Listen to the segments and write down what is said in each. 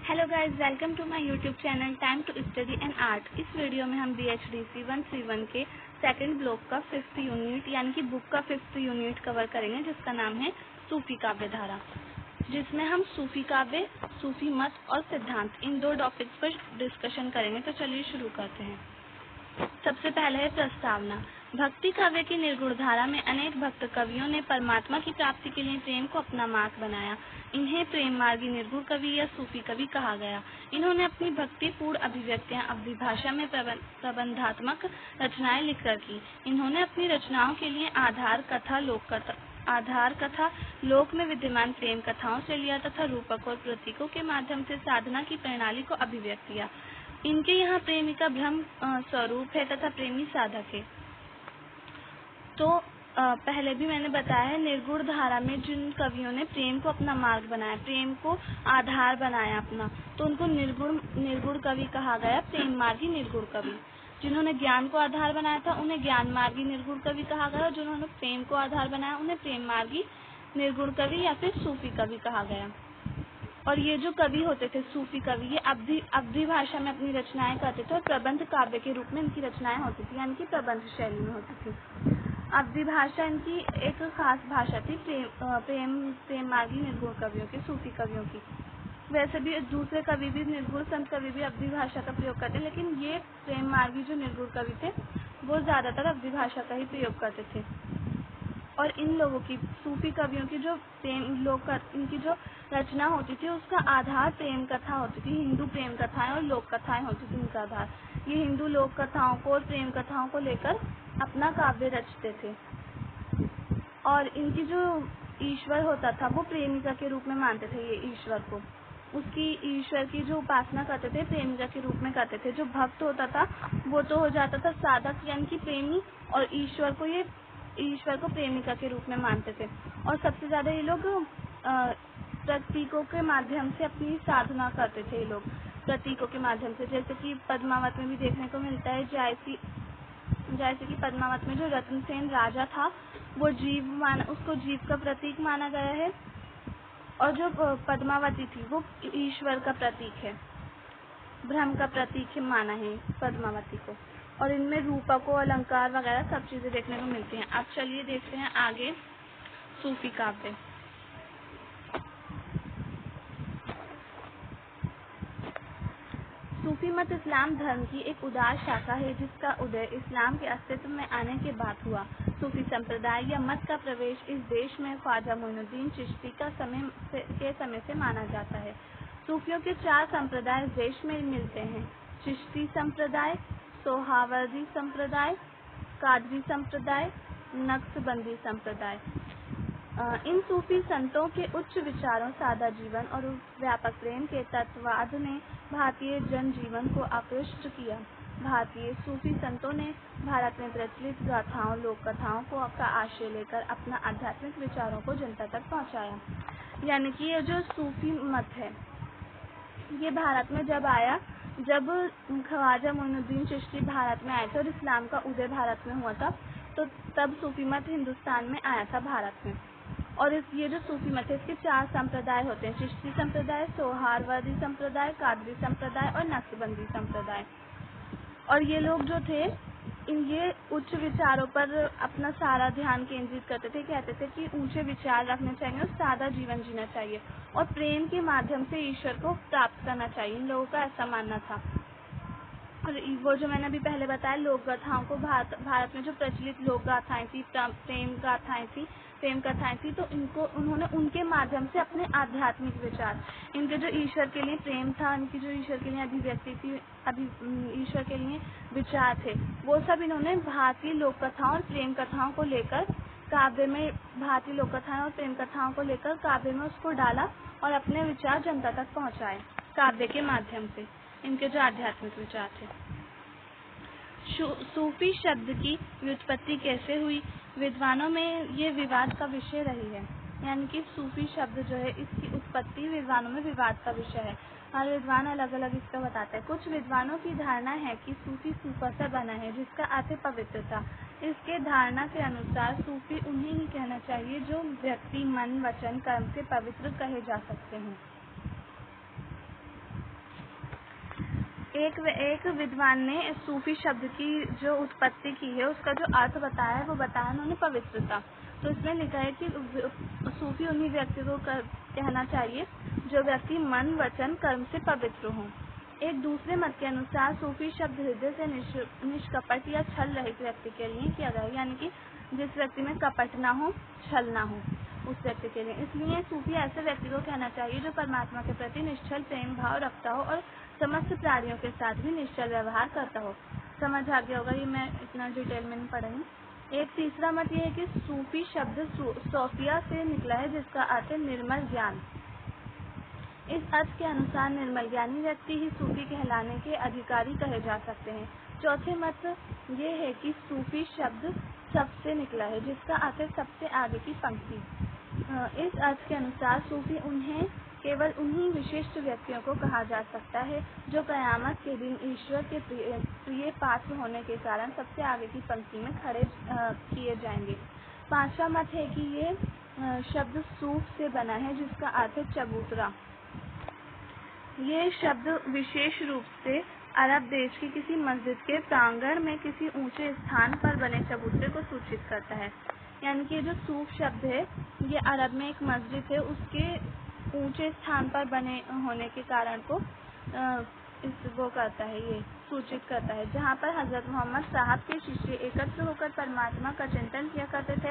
Hello guys, welcome to my YouTube channel time to study and art. इस video में हम BHDC 131 के second block का 5th unit यानी कि बुक का 5th यूनिट कवर करेंगे, जिसका नाम है सूफी काव्य धारा, जिसमें हम सूफी काव्य, सूफी मत और सिद्धांत इन दो टॉपिक्स पर डिस्कशन करेंगे। तो चलिए शुरू करते हैं। सबसे पहले है प्रस्तावना। भक्ति काव्य की निर्गुण धारा में अनेक भक्त कवियों ने परमात्मा की प्राप्ति के लिए प्रेम को अपना मार्ग बनाया। इन्हें प्रेम मार्गी निर्गुण कवि या सूफी कवि कहा गया। इन्होंने अपनी भक्ति पूर्ण अभिव्यक्तियां अवधी भाषा में प्रबंधात्मक रचनाएं लिखकर की। इन्होंने अपनी रचनाओं के लिए आधार कथा लोक में विद्यमान प्रेम कथाओं से लिया तथा रूपक और प्रतीकों के माध्यम से साधना की प्रणाली को अभिव्यक्त किया। इनके यहाँ प्रेमिका ब्रह्म स्वरूप है तथा प्रेमी साधक है। तो पहले भी मैंने बताया है, निर्गुण धारा में जिन कवियों ने प्रेम को अपना मार्ग बनाया, प्रेम को आधार बनाया अपना, तो उनको निर्गुण कवि कहा गया, प्रेम मार्गी निर्गुण कवि। जिन्होंने ज्ञान को आधार बनाया था उन्हें ज्ञान मार्गी निर्गुण कवि कहा गया, और जिन्होंने प्रेम को आधार बनाया उन्हें प्रेम मार्गी निर्गुण कवि या फिर सूफी कवि कहा गया। और ये जो कवि होते थे सूफी कवि, ये अवधी भाषा में अपनी रचनाएं करते थे और प्रबंध काव्य के रूप में इनकी रचनाएं होती थी, यानी कि प्रबंध शैली में होती थी। अवधी भाषा इनकी एक खास भाषा थी प्रेम मार्गी निर्गुण कवियों की, सूफी कवियों की। वैसे भी दूसरे कवि भी, निर्गुण संत कवि भी अवधी भाषा का प्रयोग करते, लेकिन ये प्रेम मार्गी जो निर्गुण कवि थे वो ज्यादातर अवधी भाषा का ही प्रयोग करते थे। और इन लोगों की, सूफी कवियों की जो इनकी जो रचना होती थी उसका आधार प्रेम कथा होती थी। हिंदू प्रेम कथाएं और लोक कथाएं होती थी इनका आधार। ये हिंदू लोक कथाओं को और प्रेम कथाओं को लेकर अपना काव्य रचते थे। और इनकी जो ईश्वर होता था वो प्रेमिका के रूप में मानते थे। ये ईश्वर को, उसकी ईश्वर की जो उपासना करते थे प्रेमिका के रूप में करते थे। जो भक्त होता था वो तो हो जाता था साधक यानी कि प्रेमी, और ईश्वर को प्रेमिका के रूप में मानते थे। और सबसे ज्यादा ये लोग प्रतीकों के माध्यम से अपनी साधना करते थे। ये लोग प्रतीकों के माध्यम से, जैसे कि पद्मावत में भी देखने को मिलता है, जैसे कि पद्मावत में जो रत्नसेन राजा था वो उसको जीव का प्रतीक माना गया है, और जो पद्मावती थी वो ईश्वर का प्रतीक है, ब्रह्म का प्रतीक माना है पद्मावती को। और इनमें रूपकों, अलंकार वगैरह सब चीजें देखने को मिलती हैं। अब चलिए देखते हैं आगे सूफी काव्य। सूफी मत इस्लाम धर्म की एक उदार शाखा है, जिसका उदय इस्लाम के अस्तित्व में आने के बाद हुआ। सूफी संप्रदाय या मत का प्रवेश इस देश में ख्वाजा मोइनुद्दीन चिश्ती के समय से माना जाता है। सूफियों के 4 संप्रदाय इस देश में मिलते हैं: चिश्ती संप्रदाय, सोहावर्दी संप्रदाय, कादरी संप्रदाय, नक्शबंदी संप्रदाय। इन सूफी संतों के उच्च विचारों, सादा जीवन और व्यापक प्रेम के तत्ववाद ने भारतीय जनजीवन को आकृष्ट किया। भारतीय सूफी संतों ने भारत में प्रचलित गाथाओं, लोक कथाओं का आश्रय लेकर अपना आध्यात्मिक विचारों को जनता तक पहुंचाया। यानी कि ये जो सूफी मत है ये भारत में जब ख्वाजा मोइनुद्दीन चिश्ती भारत में आए थे और इस्लाम का उदय भारत में हुआ था, तो तब सूफी मत हिंदुस्तान में आया था, भारत में। और ये जो सूफी मत है इसके 4 संप्रदाय होते हैं: चिश्ती संप्रदाय, सोहारवर्दी संप्रदाय, कादरी संप्रदाय और नक्शबंदी संप्रदाय। और ये लोग जो थे ये उच्च विचारों पर अपना सारा ध्यान केंद्रित करते थे। कहते थे कि ऊंचे विचार रखने चाहिए और सादा जीवन जीना चाहिए और प्रेम के माध्यम से ईश्वर को प्राप्त करना चाहिए। इन लोगों का ऐसा मानना था। और वो जो मैंने अभी पहले बताया, लोक गाथाओं को भारत में जो प्रचलित लोक गाथाएं थी, प्रेम कथाएं थी, तो उन्होंने उनके माध्यम से अपने आध्यात्मिक विचार, इनके जो ईश्वर के लिए प्रेम था, इनकी जो ईश्वर के लिए अभिव्यक्ति थी, ईश्वर के लिए विचार थे, वो सब इन्होंने भारतीय लोक कथाओं और प्रेम कथाओं को लेकर काव्य में, भारतीय लोक कथाओं और प्रेम कथाओं को लेकर काव्य में उसको डाला और अपने विचार जनता तक पहुंचाए काव्य के माध्यम से, इनके जो आध्यात्मिक विचार थे। सूफी शब्द की व्युत्पत्ति कैसे हुई? विद्वानों में ये विवाद का विषय रही है। यानी कि सूफी शब्द जो है इसकी उत्पत्ति विद्वानों में विवाद का विषय है। हर विद्वान अलग अलग इसका बताते हैं। कुछ विद्वानों की धारणा है कि सूफी सूफा से बना है, जिसका अर्थ है पवित्रता। इसके धारणा के अनुसार सूफी उन्हें ही कहना चाहिए जो व्यक्ति मन, वचन, कर्म से पवित्र कहे जा सकते हैं। एक विद्वान ने सूफी शब्द की जो उत्पत्ति की है, उसका जो अर्थ बताया है वो बताया उन्होंने पवित्रता। तो इसमें लिखा है कि सूफी उन्हीं व्यक्ति को कहना चाहिए जो व्यक्ति मन, वचन, कर्म से पवित्र हो। एक दूसरे मत के अनुसार सूफी शब्द हृदय से निष्कपट या छल रहित व्यक्ति के लिए किया गया, यानी कि जिस व्यक्ति में कपट ना हो, छल ना हो, उस व्यक्ति के लिए। इसलिए सूफी ऐसे व्यक्ति को कहना चाहिए जो परमात्मा के प्रति निश्चल प्रेम भाव रखता हो और समस्त प्राणियों के साथ भी निश्चल व्यवहार करता हो। समझ आ गया होगा, ये मैं इतना डिटेल में नहीं पढ़ूंगी। एक तीसरा मत ये है कि सूफी शब्द सोफिया से निकला है, जिसका अर्थ है निर्मल ज्ञान। इस अर्थ के अनुसार निर्मल ज्ञानी व्यक्ति ही सूफी कहलाने के अधिकारी कहे जा सकते हैं। चौथे मत ये है कि सूफी शब्द सब से निकला है, जिसका अर्थ है सबसे आगे की पंक्ति। इस अर्थ के अनुसार सूफी केवल उन्हीं विशिष्ट व्यक्तियों को कहा जा सकता है जो कयामत के दिन ईश्वर के प्रिय पात्र होने के कारण सबसे आगे की पंक्ति में खड़े किए जाएंगे। पांचवा मत है कि ये शब्द सूफ से बना है, जिसका अर्थ है चबूतरा। ये शब्द विशेष रूप से अरब देश की किसी मस्जिद के प्रांगण में किसी ऊंचे स्थान पर बने चबूतरे को सूचित करता है। यानी कि जो सूफ शब्द है, ये अरब में एक मस्जिद है, उसके ऊंचे स्थान पर बने होने के कारण को वो करता है, ये सूचित करता है, जहाँ पर हजरत मोहम्मद साहब के शिष्य एकत्र होकर परमात्मा का चिंतन किया करते थे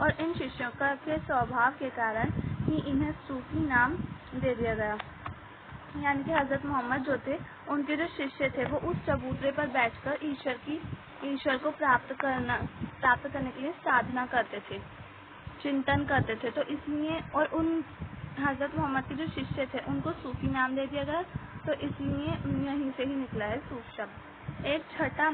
और इन शिष्यों के स्वभाव के कारण ही इन्हें सूफी नाम दे दिया गया। यानी कि हजरत मोहम्मद जो थे, उनके जो शिष्य थे, वो उस चबूतरे पर बैठकर ईश्वर को प्राप्त करने के लिए साधना करते थे, चिंतन करते थे। तो इसलिए और उन हजरत मोहम्मद के जो शिष्य थे उनको सूफी नाम दे दिया गया, तो इसलिए यहीं से ही निकला है सूफ शब्द। एक छठा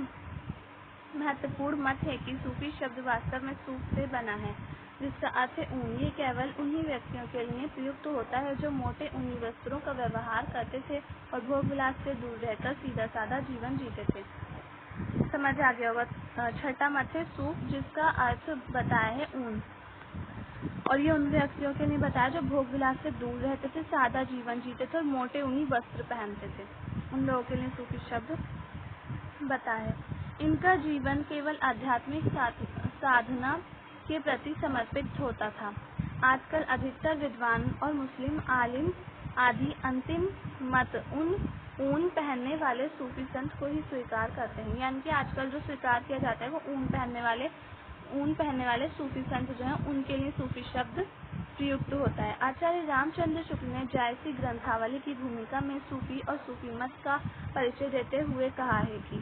महत्वपूर्ण मत है कि सूफी शब्द वास्तव में सूफ से बना है, जिसका अर्थ है ऊन। ये केवल उन्हीं व्यक्तियों के लिए प्रयुक्त होता है जो मोटे ऊनी वस्त्रों का व्यवहार करते थे और भोग विलास से दूर रहकर सीधा साधा जीवन जीते थे। समझ आ गया होगा। छठा मत है सूफ, जिसका अर्थ बताया है ऊन, और ये उन व्यक्तियों के लिए बताया जो भोग विलास से दूर रहते थे, सादा जीवन जीते थे और मोटे ऊनी वस्त्र पहनते थे। उन लोगों के लिए सूफी शब्द बताया है। इनका जीवन केवल आध्यात्मिक साधना के प्रति समर्पित होता था। आजकल अधिकतर विद्वान और मुस्लिम आलिम आदि अंतिम मत ऊन पहनने वाले सूफी संत को ही स्वीकार करते हैं। यानी कि आजकल जो स्वीकार किया जाता है वो ऊन पहनने वाले सूफी संत जो हैं, उनके लिए सूफी शब्द प्रयुक्त होता है। आचार्य रामचंद्र शुक्ल ने जायसी ग्रंथावली की भूमिका में सूफी और सूफी मत का परिचय देते हुए कहा है कि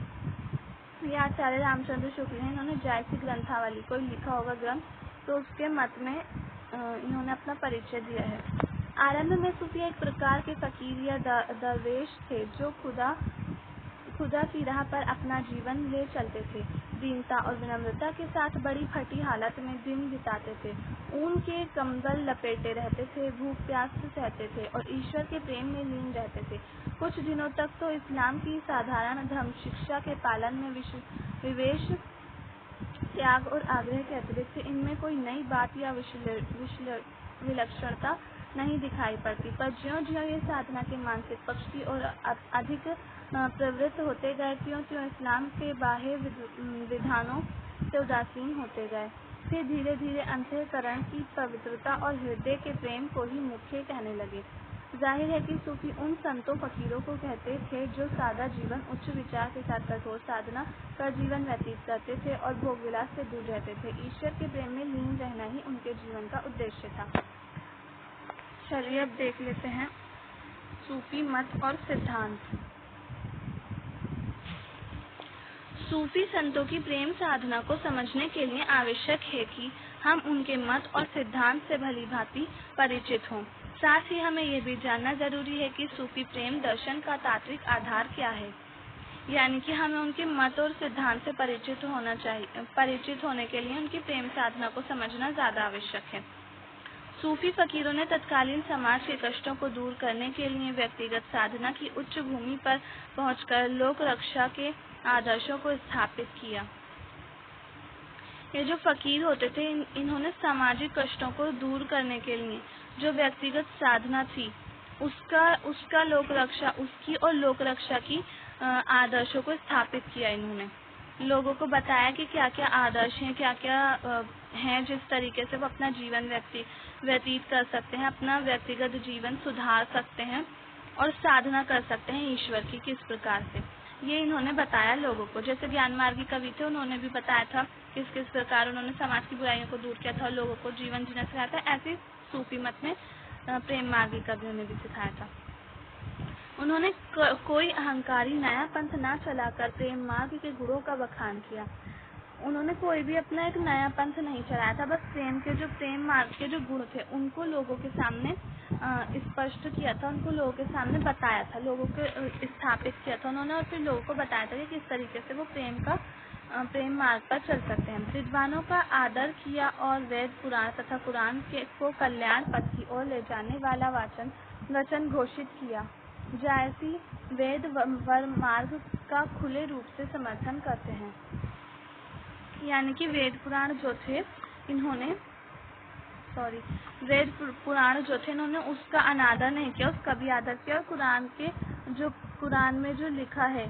ये आचार्य रामचंद्र शुक्ल हैं, इन्होंने जायसी ग्रंथावली को लिखा होगा ग्रंथ, तो उसके मत में इन्होंने अपना परिचय दिया है। आरंभ में सूफी एक प्रकार के फकीर या दरवेश थे जो खुदा की राह पर अपना जीवन ले चलते थे। दीनता और विनम्रता के साथ बड़ी फटी हालत में दिन बिताते थे। ऊन के कंबल लपेटे रहते थे, भूख प्यास सहते थे और ईश्वर के प्रेम में लीन रहते थे। कुछ दिनों तक तो इस्लाम की साधारण धर्म शिक्षा के पालन में विवेश, त्याग और आग्रह के अतिरिक्त इनमें कोई नई बात या विलक्षणता नहीं दिखाई पड़ती। पर ज्यों-ज्यों ये साधना के मानसिक पक्ष की ओर अधिक प्रवृत्त होते गए, त्यों-त्यों इस्लाम के बाह्य विधानों से उदासीन होते गए। फिर धीरे धीरे अंतःकरण की पवित्रता और हृदय के प्रेम को ही मुख्य कहने लगे। जाहिर है कि सूफी उन संतों फकीरों को कहते थे जो सादा जीवन, उच्च विचार के साथ कठोर साधना कर जीवन व्यतीत करते थे और भोग विलास से दूर रहते थे। ईश्वर के प्रेम में लीन रहना ही उनके जीवन का उद्देश्य था। चलिए अब देख लेते हैं सूफी मत और सिद्धांत। सूफी संतों की प्रेम साधना को समझने के लिए आवश्यक है कि हम उनके मत और सिद्धांत से भली भांति परिचित हों। साथ ही हमें यह भी जानना जरूरी है कि सूफी प्रेम दर्शन का तात्विक आधार क्या है। यानी कि हमें उनके मत और सिद्धांत से परिचित होने के लिए उनकी प्रेम साधना को समझना ज्यादा आवश्यक है। सूफी फकीरों ने तत्कालीन समाज के कष्टों को दूर करने के लिए व्यक्तिगत साधना की उच्च भूमि पर पहुंचकर लोक रक्षा के आदर्शों को स्थापित किया। ये जो फकीर होते थे, इन्होंने सामाजिक कष्टों को दूर करने के लिए जो व्यक्तिगत साधना थी उसकी और लोक रक्षा की आदर्शों को स्थापित किया। इन्होंने लोगों को बताया कि क्या क्या आदर्श हैं, क्या क्या हैं जिस तरीके से वो अपना जीवन व्यतीत कर सकते हैं, अपना व्यक्तिगत जीवन सुधार सकते हैं और साधना कर सकते हैं ईश्वर की किस प्रकार से, ये इन्होंने बताया लोगों को। जैसे ज्ञान मार्गी कवि थे, उन्होंने भी बताया था किस किस प्रकार उन्होंने समाज की बुराइयों को दूर किया था और लोगों को जीवन जीना सिखाया था। ऐसे सूफी मत में प्रेम मार्गी कवियों ने भी सिखाया था। उन्होंने कोई अहंकारी नया पंथ ना चलाकर प्रेम मार्ग के गुणों का बखान किया। उन्होंने कोई भी अपना एक नया पंथ नहीं चलाया था, बस प्रेम मार्ग के जो गुण थे उनको लोगों के सामने स्पष्ट किया था, उनको लोगों के सामने बताया था, लोगों को स्थापित किया था उन्होंने, और फिर लोगों को बताया था कि किस तरीके से वो प्रेम मार्ग पर चल सकते हैं। विद्वानों का आदर किया और वेद पुराण तथा कुरान को कल्याण पथ की ओर ले जाने वाला वचन घोषित किया। जायसी वेद वर मार्ग का खुले रूप से समर्थन करते हैं। यानी कि वेद पुराण जो थे इन्होंने उसका अनादर नहीं किया, उसका भी आदर किया, और कुरान में जो लिखा है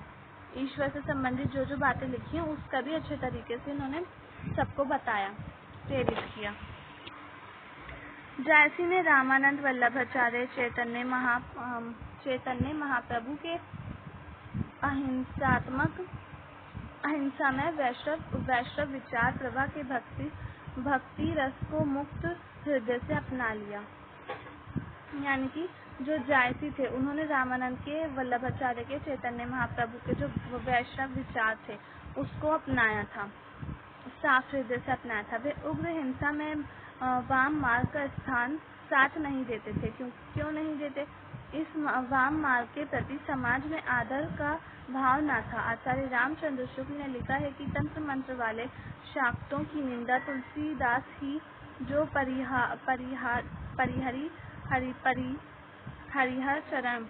ईश्वर से संबंधित जो बातें लिखी हैं उसका भी अच्छे तरीके से इन्होंने सबको बताया, प्रेरित किया। जायसी ने रामानंद वल्लभाचार्य चैतन्य महाप्रभु के अहिंसामय वैष्णव विचार प्रवाह के भक्ति रस को मुक्त हृदय से अपना लिया। यानी कि जो जायसी थे उन्होंने रामानंद के, वल्लभाचार्य के, चैतन्य महाप्रभु के जो वैष्णव विचार थे उसको अपनाया था, साफ हृदय से अपनाया था। वे उग्र हिंसा में वाम मार्ग का स्थान साथ नहीं देते थे। क्यों नहीं देते? इस वाम मार्ग के प्रति समाज में आदर का भाव न था। आचार्य रामचंद्र शुक्ल ने लिखा है कि तंत्र मंत्र वाले शाक्तों की निंदा तुलसीदास ही जो हरिहर चरण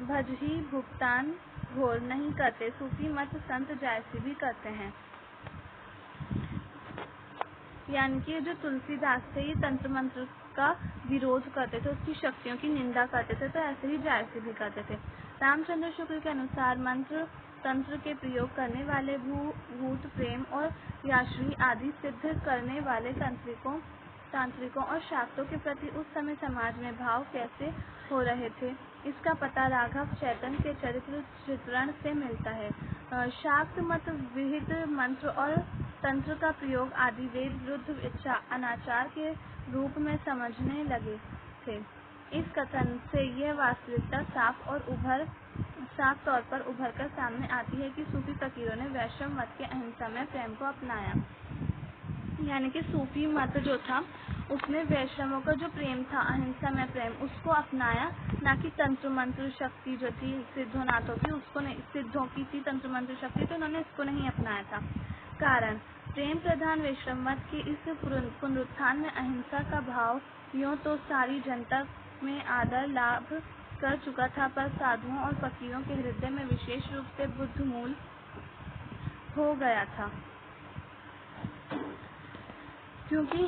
भजही भुगतान घोर नहीं करते, सूफी मत संत जायसी भी करते हैं। यानी कि जो तुलसीदास थे ये तंत्र मंत्र का विरोध करते थे, उसकी शक्तियों की निंदा करते थे, तो ऐसे ही जायसी भी करते थे। रामचंद्र शुक्ल के अनुसार मंत्र तंत्र के प्रयोग करने वाले भूत प्रेम और याश्वी आदि सिद्ध करने वाले तांत्रिकों और शाक्तों के प्रति उस समय समाज में भाव कैसे हो रहे थे, इसका पता राघव चैतन्य के चरित्र चित्रण से मिलता है। शाक्त मत विहित मंत्र और तंत्र का प्रयोग आदि वेद विरुद्ध अनाचार के रूप में समझने लगे थे। इस कथन से यह वास्तविकता साफ तौर पर उभर कर सामने आती है कि सूफी फकीरों ने वैष्णव मत के अहिंसामय प्रेम को अपनाया। यानी कि सूफी मत जो था उसने वैष्णवों का जो प्रेम था, अहिंसामय प्रेम, उसको अपनाया, ना कि तंत्र मंत्र शक्ति जो थी सिद्धोनाथों की, उसको नहीं, सिद्धों की थी तंत्र मंत्र शक्ति, तो उन्होंने इसको नहीं अपनाया था। कारण प्रेम प्रधान वैष्णव मत के इस पुनरुत्थान में अहिंसा का भाव यूं तो सारी जनता में आदर लाभ कर चुका था, पर साधुओं और फकीरों के हृदय में विशेष रूप से बुद्ध मूल हो गया था। क्योंकि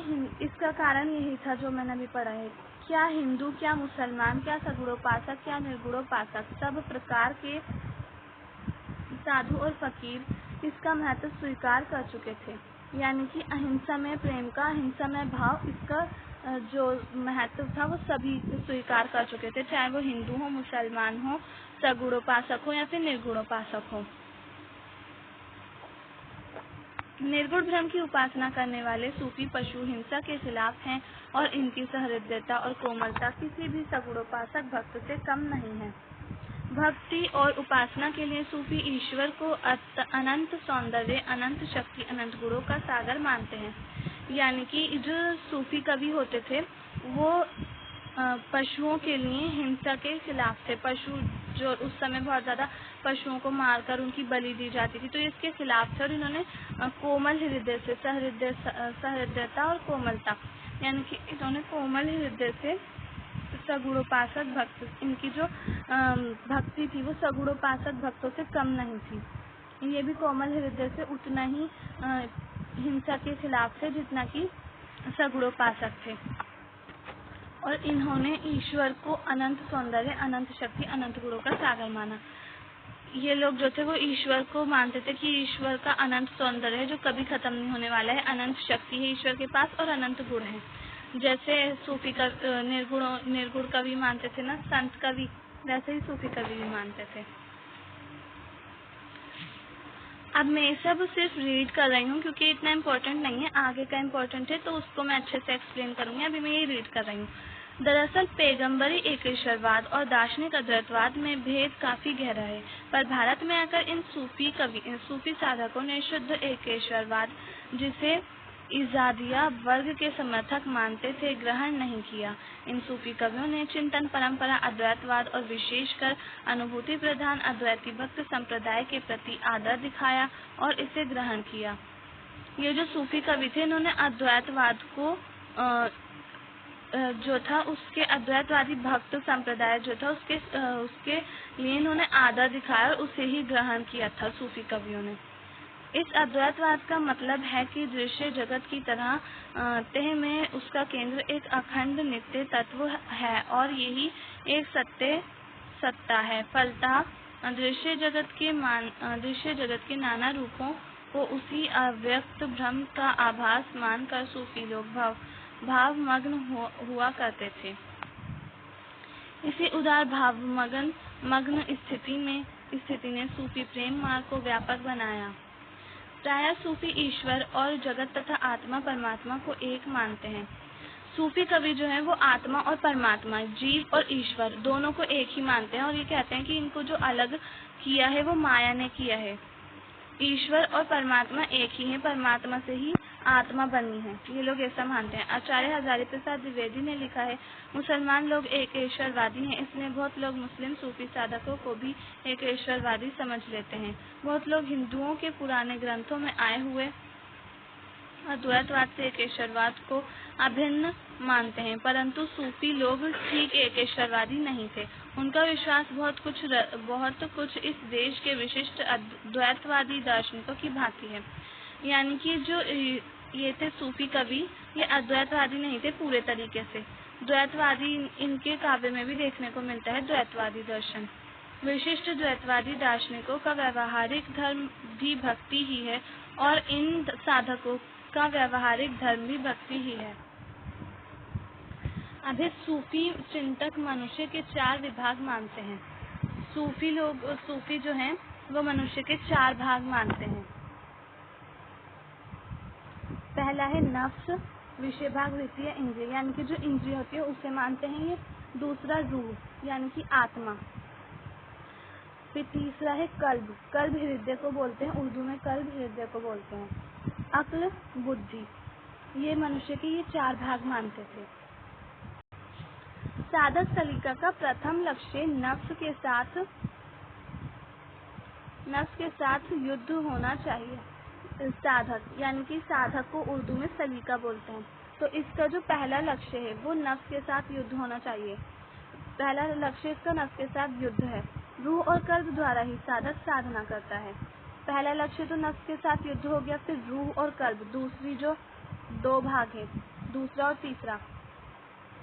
इसका कारण यही था जो मैंने अभी पढ़ा है, क्या हिंदू, क्या मुसलमान, क्या सगुणोपासक, क्या निर्गुणोपासक, सब प्रकार के साधु और फकीर इसका महत्व स्वीकार कर चुके थे। यानी कि अहिंसा में प्रेम का, अहिंसा में भाव, इसका जो महत्व था वो सभी स्वीकार कर चुके थे, चाहे वो हिंदू हो, मुसलमान हो, सगुणोपासक हो या फिर निर्गुणोपासक हो। निर्गुण ब्रह्म की उपासना करने वाले सूफी पशु हिंसा के खिलाफ हैं और इनकी सहृदयता और कोमलता किसी भी सगुणोपासक भक्त से कम नहीं है। भक्ति और उपासना के लिए सूफी ईश्वर को अनंत सौंदर्य, अनंत शक्ति, अनंत गुणों का सागर मानते हैं। यानी कि जो सूफी कवि होते थे वो पशुओं के लिए हिंसा के खिलाफ थे। पशु जो उस समय बहुत ज़्यादा पशुओं को मारकर उनकी बलि दी जाती थी, तो इसके खिलाफ थे और इन्होंने कोमल हृदय से सहृदयता और कोमलता, यानी कि इन्होंने कोमल हृदय से सगुणोपासक भक्त, इनकी जो भक्ति थी वो सगुणोपासक भक्तों से कम नहीं थी। ये भी कोमल हृदय से उतना ही हिंसा के खिलाफ थे जितना कि सगुणोपासक थे। और इन्होंने ईश्वर को अनंत सौंदर्य, अनंत शक्ति, अनंत गुणों का सागर माना। ये लोग जो थे वो ईश्वर को मानते थे कि ईश्वर का अनंत सौंदर्य है जो कभी खत्म नहीं होने वाला है, अनंत शक्ति है ईश्वर के पास और अनंत गुण है। जैसे सूफी का निर्गुण कवि मानते थे ना संत कवि, वैसे ही सूफी कवि भी मानते थे। अब मैं ये सब सिर्फ रीड कर रही हूँ क्योंकि इतना इम्पोर्टेंट नहीं है, आगे का इम्पोर्टेंट है तो उसको मैं अच्छे से एक्सप्लेन करूँगी। अभी मैं ये रीड कर रही हूँ। दरअसल पैगंबरी एकेश्वरवाद और दार्शनिक अद्वैतवाद में भेद काफी गहरा है, पर भारत में आकर इन सूफी साधकों ने शुद्ध एकेश्वरवाद, जिसे इजादिया वर्ग के समर्थक मानते थे, ग्रहण नहीं किया। इन सूफी कवियों ने चिंतन परंपरा अद्वैतवाद और विशेषकर अनुभूति प्रधान अद्वैती भक्त संप्रदाय के प्रति आदर दिखाया और इसे ग्रहण किया। ये जो सूफी कवि थे इन्होंने अद्वैतवाद को जो था उसके अद्वैतवादी भक्त संप्रदाय जो था उसके लिए इन्होंने आदर दिखाया और उसे ही ग्रहण किया था सूफी कवियों ने। इस अद्वैतवाद का मतलब है कि दृश्य जगत की तरह तह में उसका केंद्र एक अखंड नित्य तत्व है और यही एक सत्ता है। फलतः दृश्य जगत के नाना रूपों को उसी अव्यक्त भ्रम का आभास मानकर सूफी लोग भावमग्न हुआ करते थे। इसी उदार भावमग्न स्थिति ने सूफी प्रेम मार्ग को व्यापक बनाया। प्रायः सूफी ईश्वर और जगत तथा आत्मा परमात्मा को एक मानते हैं। सूफी कवि जो है वो आत्मा और परमात्मा, जीव और ईश्वर दोनों को एक ही मानते हैं और ये कहते हैं कि इनको जो अलग किया है वो माया ने किया है। ईश्वर और परमात्मा एक ही है, परमात्मा से ही आत्मा बनी है, ये लोग ऐसा मानते हैं। आचार्य हजारी प्रसाद द्विवेदी ने लिखा है, मुसलमान लोग एक ईश्वरवादी हैं, इसलिए बहुत लोग मुस्लिम सूफी साधकों को भी एक ईश्वरवादी समझ लेते हैं। बहुत लोग हिंदुओं के पुराने ग्रंथों में आए हुए अद्वैतवाद से एकेश्वरवाद को अभिन्न मानते हैं, परंतु सूफी लोग ठीक एकेश्वरवादी नहीं थे। उनका विश्वास बहुत कुछ इस देश के विशिष्ट अद्वैतवादी दार्शनिकों की भांति है। यानी कि जो ये थे सूफी कवि, ये अद्वैतवादी नहीं थे पूरे तरीके से। द्वैतवादी इनके काव्य में भी देखने को मिलता है, द्वैतवादी दर्शन। विशिष्ट द्वैतवादी दार्शनिकों का व्यवहारिक धर्म भी भक्ति ही है और इन साधकों का व्यवहारिक धर्म भी भक्ति ही है। अभी सूफी चिंतक मनुष्य के 4 विभाग मानते हैं। सूफी जो हैं वो मनुष्य के 4 भाग मानते हैं। पहला है नफ्स, विषय भाग, वृत्तीय, इंद्रिय, यानी कि जो इंद्रिय होती है उसे मानते हैं ये। दूसरा रूह यानी कि आत्मा। फिर तीसरा है कल्ब हृदय को बोलते हैं, उर्दू में कल्ब हृदय को बोलते हैं। अक्ल, बुद्धि, ये मनुष्य के ये 4 भाग मानते थे। साधक सलीका का प्रथम लक्ष्य नफ्स के साथ युद्ध होना चाहिए। साधक यानी कि साधक को उर्दू में सलीका बोलते हैं। तो इसका जो पहला लक्ष्य है वो नफ्स के साथ युद्ध होना चाहिए। पहला लक्ष्य इसका नफ्स के साथ युद्ध है। रूह और कल्ब द्वारा ही साधक साधना करता है। पहला लक्ष्य तो नफ्स के साथ युद्ध हो गया। फिर रूह और कल्ब, दूसरी जो 2 भाग है, दूसरा और तीसरा,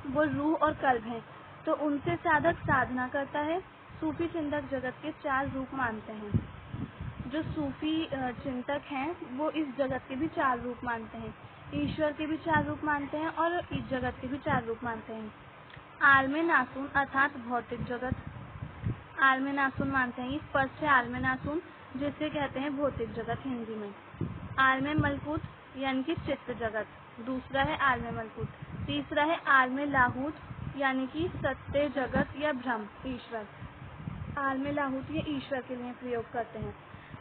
वो रूह और कल्ब है, तो उनसे साधक साधना करता है। सूफी चिंतक जगत के 4 रूप मानते हैं। जो सूफी चिंतक हैं वो इस जगत के भी 4 रूप मानते हैं, ईश्वर के भी 4 रूप मानते हैं और इस जगत के भी 4 रूप मानते हैं। आलमे नासून अर्थात भौतिक जगत, आलमे नासून मानते हैं। फर्स्ट है आलमे नासून, जिसे कहते हैं भौतिक जगत हिंदी में। आलमे मलकूत यानी कि चित्त जगत, दूसरा है आलमे मलकूत। तीसरा है आलमे लाहूत यानी कि सत्य जगत या ब्रह्म, ईश्वर। आलमे लाहूत ये ईश्वर के लिए प्रयोग करते हैं।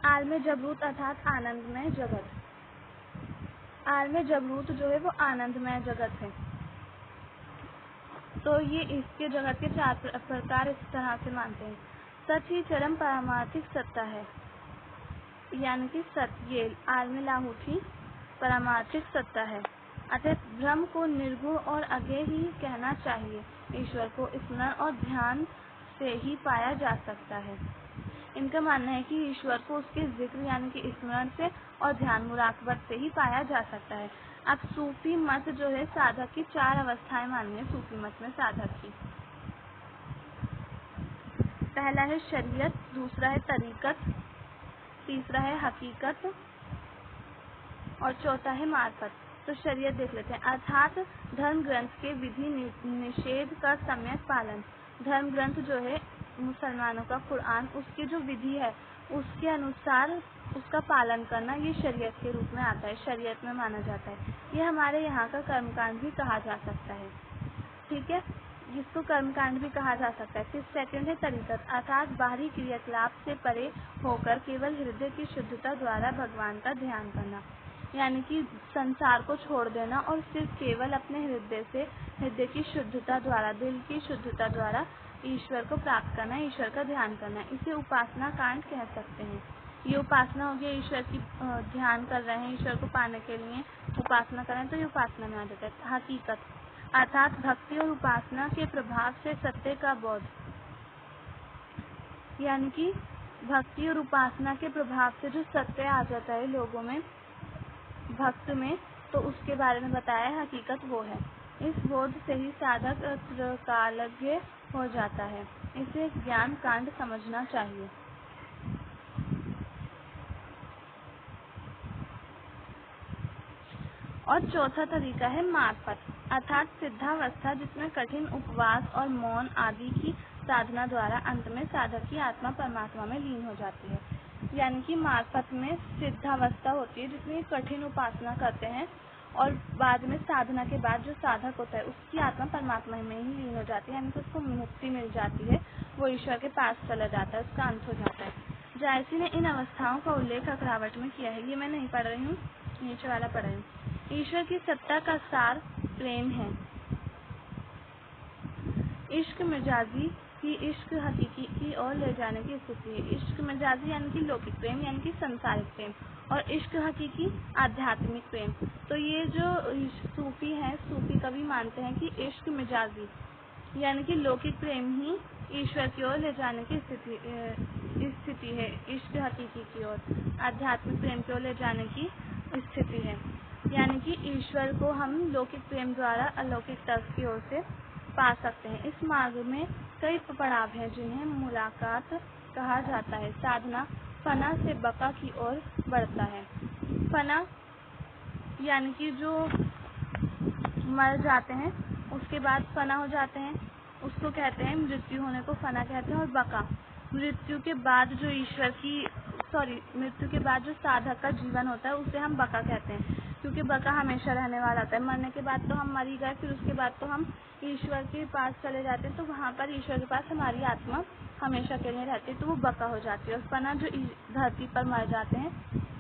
आलमे जबरूत अर्थात आनंदमय जगत। आलमे जबरूत जो है वो आनंदमय जगत है। तो ये इसके जगत के 4 प्रकार इस तरह से मानते हैं। सच ही चरम पारमार्थिक सत्ता है, यानी कि सत्य, ये आलमे लाहूत ही पारमार्थिक सत्ता है। अतः ब्रह्म को निर्गुण और अज्ञेय ही कहना चाहिए। ईश्वर को स्मरण और ध्यान से ही पाया जा सकता है। इनका मानना है कि ईश्वर को उसके जिक्र यानी कि स्मरण से और ध्यान मुराकबत से ही पाया जा सकता है। अब सूफी मत जो है साधक की 4 अवस्थाएं मानी है सूफी मत में साधक की। पहला है शरीयत, दूसरा है तरीकत, तीसरा है हकीकत और चौथा है मार्फत। तो शरीयत देख लेते हैं, अर्थात धर्म ग्रंथ के विधि निषेध का सम्यक पालन। धर्म ग्रंथ जो है मुसलमानों का कुरान, उसकी जो विधि है उसके अनुसार उसका पालन करना, ये शरीयत के रूप में आता है, शरीयत में माना जाता है। ये हमारे यहाँ का कर्मकांड भी कहा जा सकता है, ठीक है, जिसको कर्मकांड भी कहा जा सकता है। फिर सेकंड है तरीकत, अर्थात बाहरी क्रियाकलाप से परे होकर केवल हृदय की शुद्धता द्वारा भगवान का ध्यान करना, यानी कि संसार को छोड़ देना और सिर्फ केवल अपने हृदय की शुद्धता द्वारा, दिल की शुद्धता द्वारा ईश्वर को प्राप्त करना, ईश्वर का ध्यान करना। इसे उपासना कांड कह सकते हैं। ये उपासना हो गया, ईश्वर की ध्यान कर रहे हैं, ईश्वर को पाने के लिए उपासना कर रहे हैं, तो ये उपासना में आ जाता है। हकीकत अर्थात भक्ति और उपासना के प्रभाव से सत्य का बोध, यानी कि भक्ति और उपासना के प्रभाव से जो सत्य आ जाता है लोगों में, भक्त में, तो उसके बारे में बताया है, हकीकत वो है। इस बोध से ही साधक त्रकालज्ञ हो जाता है। इसे ज्ञान कांड समझना चाहिए। और चौथा तरीका है मार्फत, अर्थात सिद्धावस्था, जिसमें कठिन उपवास और मौन आदि की साधना द्वारा अंत में साधक की आत्मा परमात्मा में लीन हो जाती है। यानी कि मार्फत में सिद्धावस्था होती है, जिसमें कठिन उपासना करते हैं और बाद में साधना के बाद जो साधक होता है उसकी आत्मा परमात्मा में ही लीन हो जाती है, यानी कि उसको मुक्ति मिल जाती है, वो ईश्वर के पास चला जाता है, उसका अंत हो जाता है। जायसी ने इन अवस्थाओं का उल्लेख अकरावट में किया है, ये मैं नहीं पढ़ रही हूँ, नीचे वाला पढ़ रही हूँ। ईश्वर की सत्ता का सार प्रेम है। इश्क मिजाजी की इश्क हकीकी की ओर ले जाने की स्थिति है। इश्क मिजाजी यानी कि लौकिक प्रेम, यानी कि संसारिक प्रेम, और इश्क हकीकी आध्यात्मिक प्रेम। तो ये जो सूफी हैं, सूफी कवि मानते हैं कि इश्क मिजाजी यानी कि लौकिक प्रेम ही ईश्वर की ओर ले जाने की स्थिति है, इश्क हकीकी की ओर, आध्यात्मिक प्रेम की ओर ले जाने की स्थिति है। यानी कि ईश्वर को हम लौकिक प्रेम द्वारा अलौकिक तर्क की ओर से पा सकते हैं। इस मार्ग में कई पड़ाव हैं, जिन्हें मुलाकात कहा जाता है। साधना फना से बका की ओर बढ़ता है। फना यानी कि जो मर जाते हैं उसके बाद फना हो जाते हैं, उसको कहते हैं, मृत्यु होने को फना कहते हैं। और बका मृत्यु के बाद मृत्यु के बाद जो साधक का जीवन होता है उसे हम बका कहते हैं, क्योंकि बका हमेशा रहने वाला होता है। मरने के बाद तो हम मर ही गए, फिर उसके बाद तो हम ईश्वर के पास चले जाते हैं, तो वहाँ पर ईश्वर के पास हमारी आत्मा हमेशा के लिए रहती है, तो वो बका हो जाती है। और फना जो धरती पर मर जाते हैं,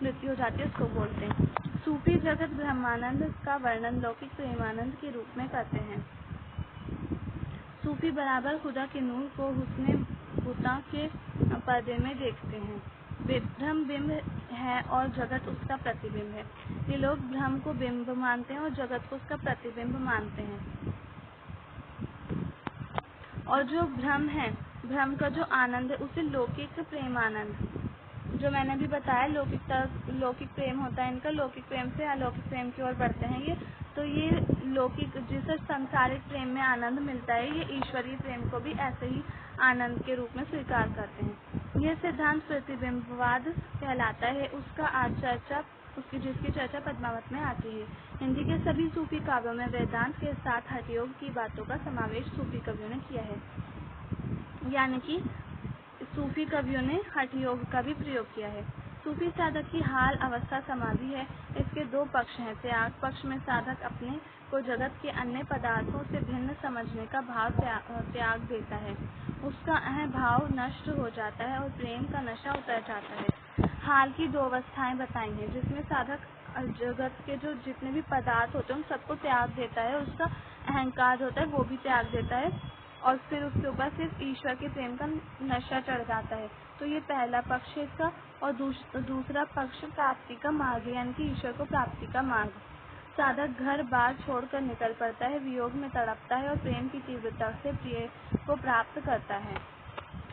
मृत्यु हो जाती है, उसको बोलते हैं। सूफी जगत ब्रह्मानंद का वर्णन लौकिक प्रेमानंद के रूप में करते हैं। सूफी बराबर खुदा के नूर को हुस्ने बुता के पर्दे में देखते हैं। ब्रह्म बिंब है और जगत उसका प्रतिबिंब है। ये लोग ब्रह्म को बिंब मानते हैं और जगत को उसका प्रतिबिंब मानते हैं। और जो ब्रह्म है, ब्रह्म का जो आनंद है, उसे लौकिक प्रेमानंद, जो मैंने भी बताया, लौकिक प्रेम होता है इनका, लौकिक प्रेम से अलौकिक प्रेम की ओर बढ़ते हैं ये। तो ये लौकिक, जिसे संसारिक प्रेम में आनंद मिलता है, ये ईश्वरीय प्रेम को भी ऐसे ही आनंद के रूप में स्वीकार करते हैं। यह सिद्धांत प्रतिबिंबवाद कहलाता है। जिसकी चर्चा पद्मावत में आती है। हिंदी के सभी सूफी काव्यों में वेदांत के साथ हठयोग की बातों का समावेश सूफी कवियों ने किया है। यानी कि सूफी कवियों ने हठयोग का भी प्रयोग किया है। सूफी साधक की हाल अवस्था समाधि है। इसके दो पक्ष हैं। त्याग पक्ष में साधक अपने को जगत के अन्य पदार्थों से भिन्न समझने का भाव त्याग देता है, उसका अहं भाव नष्ट हो जाता है और प्रेम का नशा उतर जाता है। हाल की दो अवस्थाएं बताई हैं, जिसमें साधक जगत के जो जितने भी पदार्थ होते हैं उन सबको त्याग देता है, उसका अहंकार होता है वो भी त्याग देता है, और फिर उसके ऊपर सिर्फ ईश्वर के प्रेम का नशा चढ़ जाता है। तो ये पहला पक्ष है इसका। और दूसरा पक्ष प्राप्ति का मार्ग, यानी कि ईश्वर को प्राप्ति का मार्ग। साधक घर बार छोड़कर निकल पड़ता है, वियोग में तड़पता है और प्रेम की तीव्रता से प्रिय को प्राप्त करता है,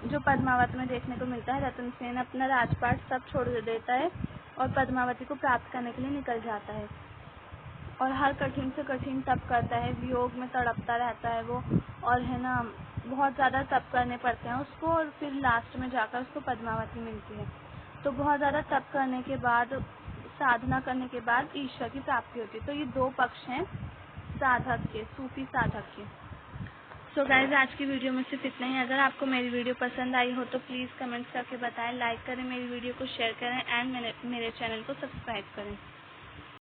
जो पद्मावत में देखने को मिलता है। रतन सेन अपना राजपाट सब छोड़ देता है और पद्मावती को प्राप्त करने के लिए निकल जाता है, और हर कठिन से कठिन तप करता है, वियोग में तड़पता रहता है वो, और है ना, बहुत ज़्यादा तप करने पड़ते हैं उसको, और फिर लास्ट में जाकर उसको पद्मावती मिलती है। तो बहुत ज़्यादा तप करने के बाद, साधना करने के बाद ईश्वर की प्राप्ति होती है। तो ये दो पक्ष हैं साधक के, सूफी साधक के। सो गाइज, आज की वीडियो में सिर्फ इतना ही। अगर आपको मेरी वीडियो पसंद आई हो तो प्लीज़ कमेंट्स करके बताएं, लाइक करें, मेरी वीडियो को शेयर करें एंड मेरे चैनल को सब्सक्राइब करें।